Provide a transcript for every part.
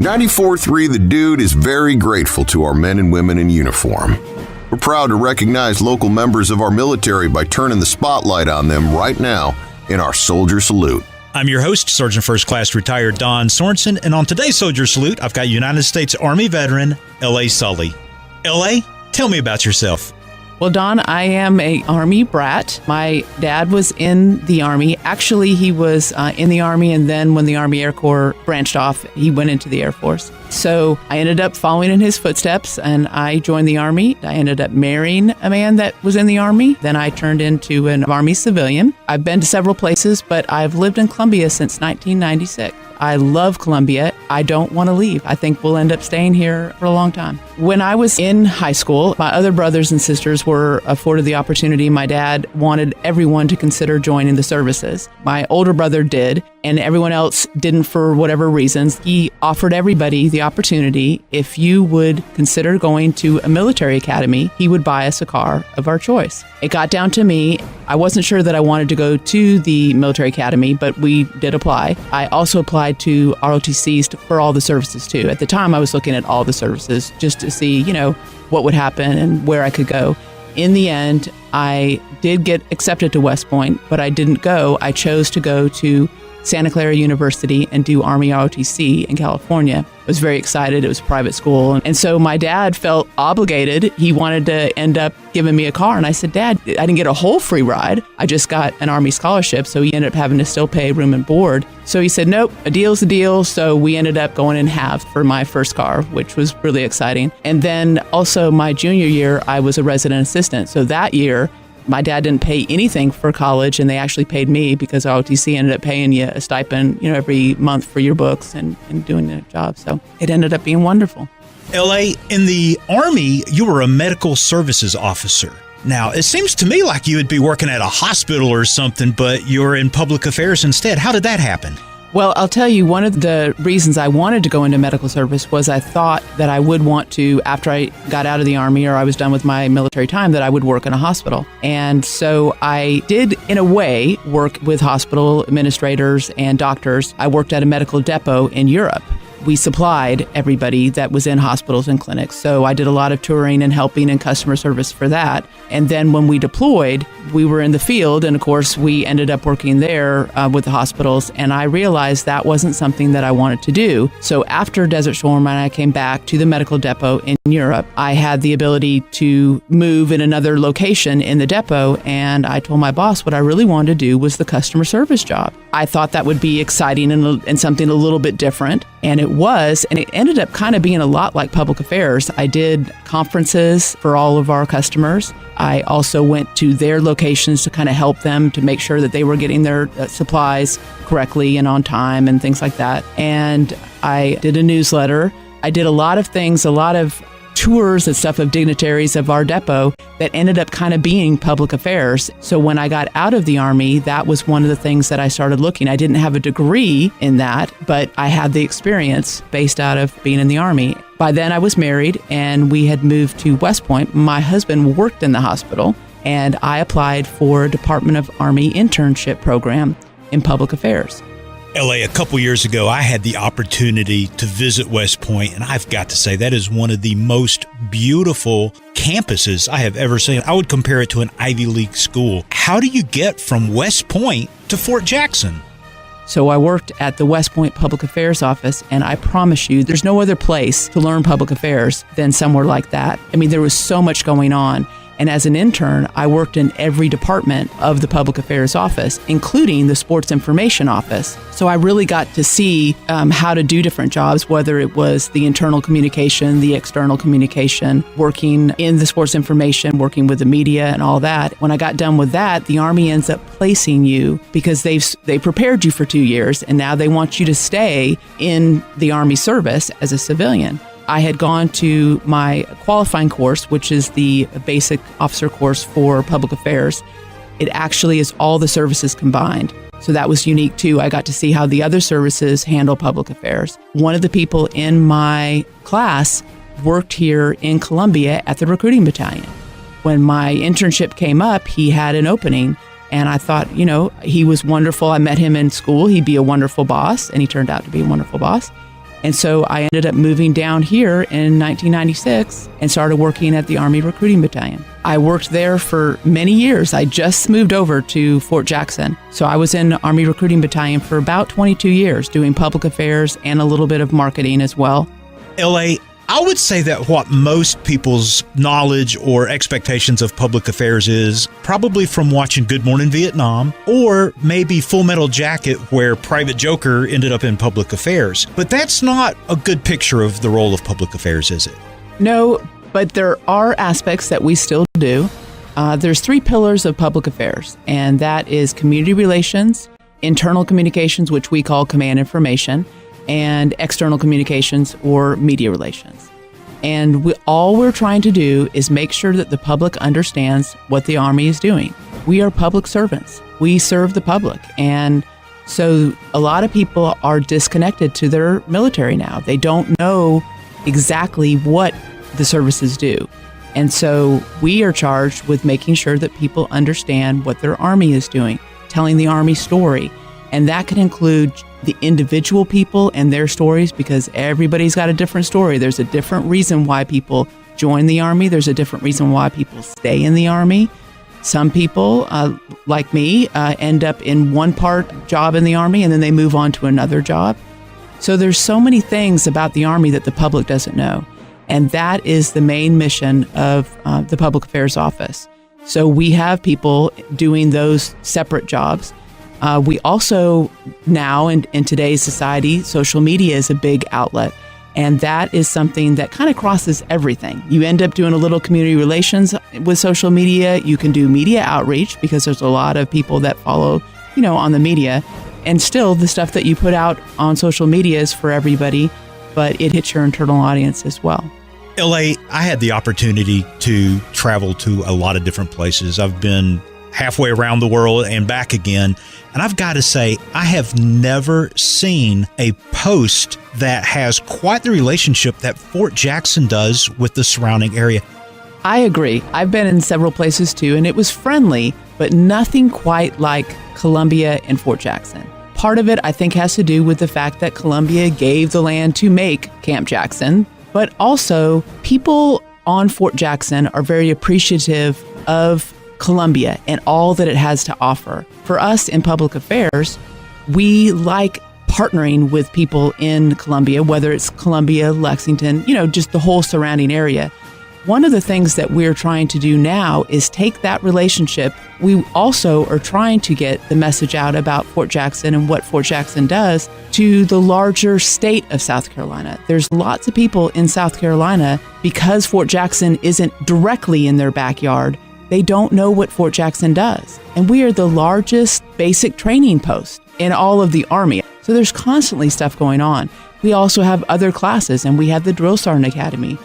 94.3 The Dude is very grateful to our men and women in uniform. We're proud to recognize local members of our military by turning the spotlight on them right now in our Soldier Salute. I'm your host, Sergeant First Class Retired Don Sorensen, and on today's Soldier Salute, I've got United States Army veteran, L.A. Sully. L.A., tell me about yourself. Well, Don, I am a Army brat. My dad was in the Army. Actually, he was in the Army, and then when the Army Air Corps branched off, he went into the Air Force. So I ended up following in his footsteps, and I joined the Army. I ended up marrying a man that was in the Army. Then I turned into an Army civilian. I've been to several places, but I've lived in Columbia since 1996. I love Columbia. I don't want to leave. I think we'll end up staying here for a long time. When I was in high school, my other brothers and sisters were afforded the opportunity. My dad wanted everyone to consider joining the services. My older brother did, and everyone else didn't for whatever reasons. He offered everybody the opportunity. If you would consider going to a military academy, he would buy us a car of our choice. It got down to me. I wasn't sure that I wanted to go to the military academy, but we did apply. I also applied to ROTCs for all the services too. At the time, I was looking at all the services just to see, what would happen and where I could go. In the end, I did get accepted to West Point, but I didn't go. I chose to go to Santa Clara University and do Army ROTC in California. I was very excited. It was a private school. And so my dad felt obligated. He wanted to end up giving me a car. And I said, Dad, I didn't get a whole free ride. I just got an Army scholarship. So he ended up having to still pay room and board. So he said, nope, a deal's a deal. So we ended up going in half for my first car, which was really exciting. And then also my junior year, I was a resident assistant. So that year, my dad didn't pay anything for college, and they actually paid me because ROTC ended up paying you a stipend, every month for your books and doing the job. So it ended up being wonderful. L.A., in the Army, you were a medical services officer. Now, it seems to me like you would be working at a hospital or something, but you're in public affairs instead. How did that happen? Well, I'll tell you, one of the reasons I wanted to go into medical service was I thought that I would want to, after I got out of the Army or I was done with my military time, that I would work in a hospital. And so I did, in a way, work with hospital administrators and doctors. I worked at a medical depot in Europe. We supplied everybody that was in hospitals and clinics. So I did a lot of touring and helping and customer service for that. And then when we deployed, we were in the field. And of course, we ended up working there with the hospitals. And I realized that wasn't something that I wanted to do. So after Desert Storm and I came back to the medical depot in Europe, I had the ability to move in another location in the depot. And I told my boss what I really wanted to do was the customer service job. I thought that would be exciting and something a little bit different. And it was, and it ended up kind of being a lot like public affairs. I did conferences for all of our customers. I also went to their locations to kind of help them to make sure that they were getting their supplies correctly and on time and things like that. And I did a newsletter. I did a lot of things, a lot of tours and stuff of dignitaries of our depot that ended up kind of being public affairs. So when I got out of the Army, that was one of the things that I started looking. I didn't have a degree in that, but I had the experience based out of being in the Army. By then I was married and we had moved to West Point. My husband worked in the hospital and I applied for a Department of Army internship program in public affairs. L.A., a couple years ago, I had the opportunity to visit West Point, and I've got to say that is one of the most beautiful campuses I have ever seen. I would compare it to an Ivy League school. How do you get from West Point to Fort Jackson? So I worked at the West Point Public Affairs Office, and I promise you, there's no other place to learn public affairs than somewhere like that. I mean, there was so much going on. And as an intern, I worked in every department of the Public Affairs Office, including the Sports Information Office. So I really got to see how to do different jobs, whether it was the internal communication, the external communication, working in the sports information, working with the media and all that. When I got done with that, the Army ends up placing you because they prepared you for 2 years, and now they want you to stay in the Army service as a civilian. I had gone to my qualifying course, which is the basic officer course for public affairs. It actually is all the services combined. So that was unique too. I got to see how the other services handle public affairs. One of the people in my class worked here in Columbia at the recruiting battalion. When my internship came up, he had an opening. And I thought, he was wonderful. I met him in school. He'd be a wonderful boss. And he turned out to be a wonderful boss. And so I ended up moving down here in 1996 and started working at the Army Recruiting Battalion. I worked there for many years. I just moved over to Fort Jackson. So I was in Army Recruiting Battalion for about 22 years, doing public affairs and a little bit of marketing as well. LA, I would say that what most people's knowledge or expectations of public affairs is probably from watching Good Morning Vietnam or maybe Full Metal Jacket, where Private Joker ended up in public affairs. But that's not a good picture of the role of public affairs, is it? No, but there are aspects that we still do. There's 3 pillars of public affairs, and that is community relations, internal communications, which we call command information, and external communications or media relations. And all we're trying to do is make sure that the public understands what the Army is doing. We are public servants. We serve the public. And so a lot of people are disconnected to their military now. They don't know exactly what the services do. And so we are charged with making sure that people understand what their Army is doing, telling the Army story. And that can include the individual people and their stories, because everybody's got a different story. There's a different reason why people join the Army. There's a different reason why people stay in the Army. Some people, like me, end up in one part job in the Army and then they move on to another job. So there's so many things about the Army that the public doesn't know. And that is the main mission of the Public Affairs Office. So we have people doing those separate jobs. We also now, in today's society, social media is a big outlet. And that is something that kind of crosses everything. You end up doing a little community relations with social media. You can do media outreach because there's a lot of people that follow, on the media. And still, the stuff that you put out on social media is for everybody, but it hits your internal audience as well. LA, I had the opportunity to travel to a lot of different places. I've been halfway around the world and back again. And I've got to say, I have never seen a post that has quite the relationship that Fort Jackson does with the surrounding area. I agree. I've been in several places too, and it was friendly, but nothing quite like Columbia and Fort Jackson. Part of it, I think, has to do with the fact that Columbia gave the land to make Camp Jackson, but also people on Fort Jackson are very appreciative of Columbia and all that it has to offer. For us in public affairs, we like partnering with people in Columbia, whether it's Columbia, Lexington, just the whole surrounding area. One of the things that we're trying to do now is take that relationship. We also are trying to get the message out about Fort Jackson and what Fort Jackson does to the larger state of South Carolina. There's lots of people in South Carolina, because Fort Jackson isn't directly in their backyard, they don't know what Fort Jackson does. And we are the largest basic training post in all of the Army. So there's constantly stuff going on. We also have other classes, and we have the Drill Sergeant Academy.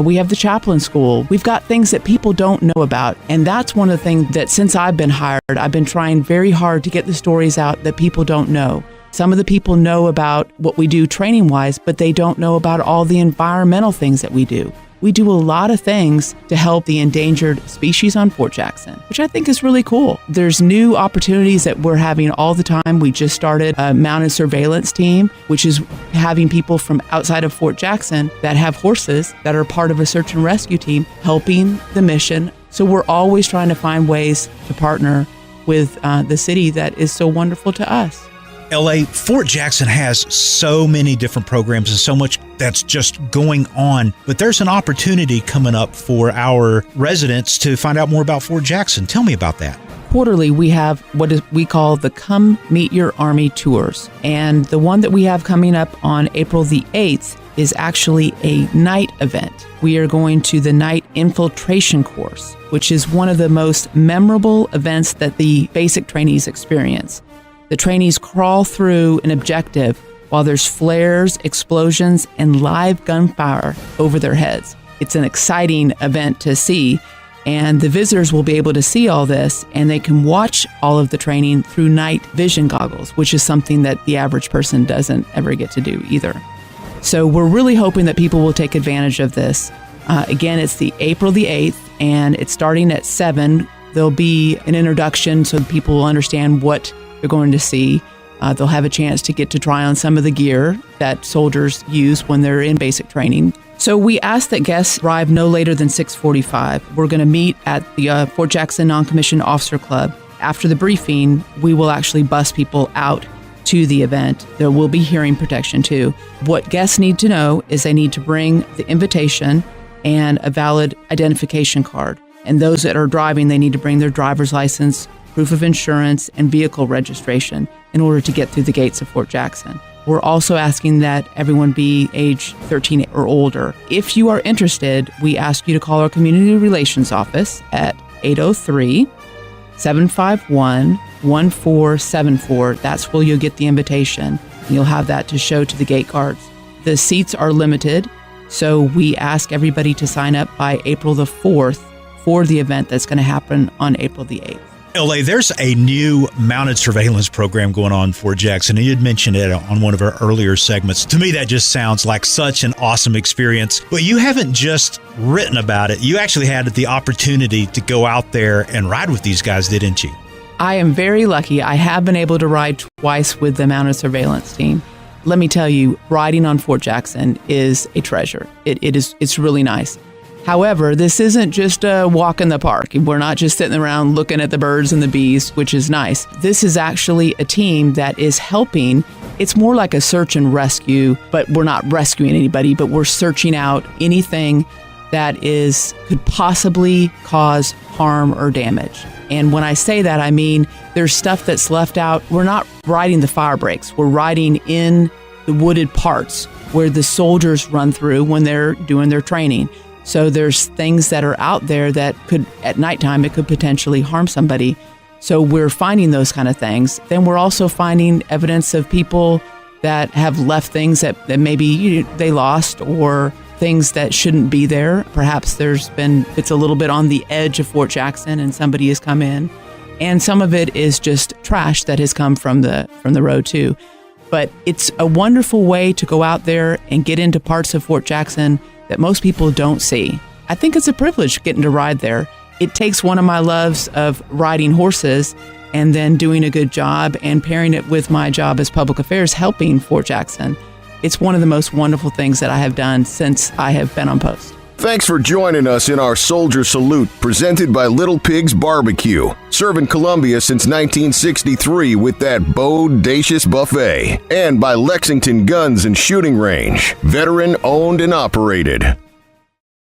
We have the chaplain school. We've got things that people don't know about. And that's one of the things that since I've been hired, I've been trying very hard to get the stories out that people don't know. Some of the people know about what we do training-wise, but they don't know about all the environmental things that we do. We do a lot of things to help the endangered species on Fort Jackson, which I think is really cool. There's new opportunities that we're having all the time. We just started a mounted surveillance team, which is having people from outside of Fort Jackson that have horses that are part of a search and rescue team helping the mission. So we're always trying to find ways to partner with the city that is so wonderful to us. LA, Fort Jackson has so many different programs and so much that's just going on, but there's an opportunity coming up for our residents to find out more about Fort Jackson. Tell me about that. Quarterly, we have what we call the Come Meet Your Army tours. And the one that we have coming up on April the 8th is actually a night event. We are going to the night infiltration course, which is one of the most memorable events that the basic trainees experience. The trainees crawl through an objective while there's flares, explosions, and live gunfire over their heads. It's an exciting event to see, and the visitors will be able to see all this, and they can watch all of the training through night vision goggles, which is something that the average person doesn't ever get to do either. So we're really hoping that people will take advantage of this. Again, it's the April the 8th, and it's starting at 7. There'll be an introduction so people will understand what they're going to see. They'll have a chance to get to try on some of the gear that soldiers use when they're in basic training. So we ask that guests arrive no later than 6:45. We're going to meet at the Fort Jackson Non-Commissioned Officer Club. After the briefing, we will actually bus people out to the event. There will be hearing protection too. What guests need to know is they need to bring the invitation and a valid identification card. And those that are driving, they need to bring their driver's license, proof of insurance, and vehicle registration in order to get through the gates of Fort Jackson. We're also asking that everyone be age 13 or older. If you are interested, we ask you to call our Community Relations Office at 803-751-1474. That's where you'll get the invitation. You'll have that to show to the gate guards. The seats are limited, so we ask everybody to sign up by April the 4th for the event that's going to happen on April the 8th. LA, there's a new mounted surveillance program going on for Jackson, and you had mentioned it on one of our earlier segments. To me, that just sounds like such an awesome experience. But you haven't just written about it. You actually had the opportunity to go out there and ride with these guys, didn't you? I am very lucky. I have been able to ride twice with the mounted surveillance team. Let me tell you, riding on Fort Jackson is a treasure. It's really nice. However, this isn't just a walk in the park. We're not just sitting around looking at the birds and the bees, which is nice. This is actually a team that is helping. It's more like a search and rescue, but we're not rescuing anybody, but we're searching out anything that could possibly cause harm or damage. And when I say that, I mean there's stuff that's left out. We're not riding the fire breaks. We're riding in the wooded parts where the soldiers run through when they're doing their training. So there's things that are out there that could, at nighttime, it could potentially harm somebody. So we're finding those kind of things. Then we're also finding evidence of people that have left things that maybe they lost, or things that shouldn't be there. Perhaps it's a little bit on the edge of Fort Jackson and somebody has come in. And some of it is just trash that has come from the road too. But it's a wonderful way to go out there and get into parts of Fort Jackson that most people don't see. I think it's a privilege getting to ride there. It takes one of my loves of riding horses and then doing a good job and pairing it with my job as public affairs, helping Fort Jackson. It's one of the most wonderful things that I have done since I have been on post. Thanks for joining us in our Soldier Salute, presented by Little Pigs Barbecue. Serving Columbia since 1963 with that bodacious buffet. And by Lexington Guns and Shooting Range, veteran owned and operated.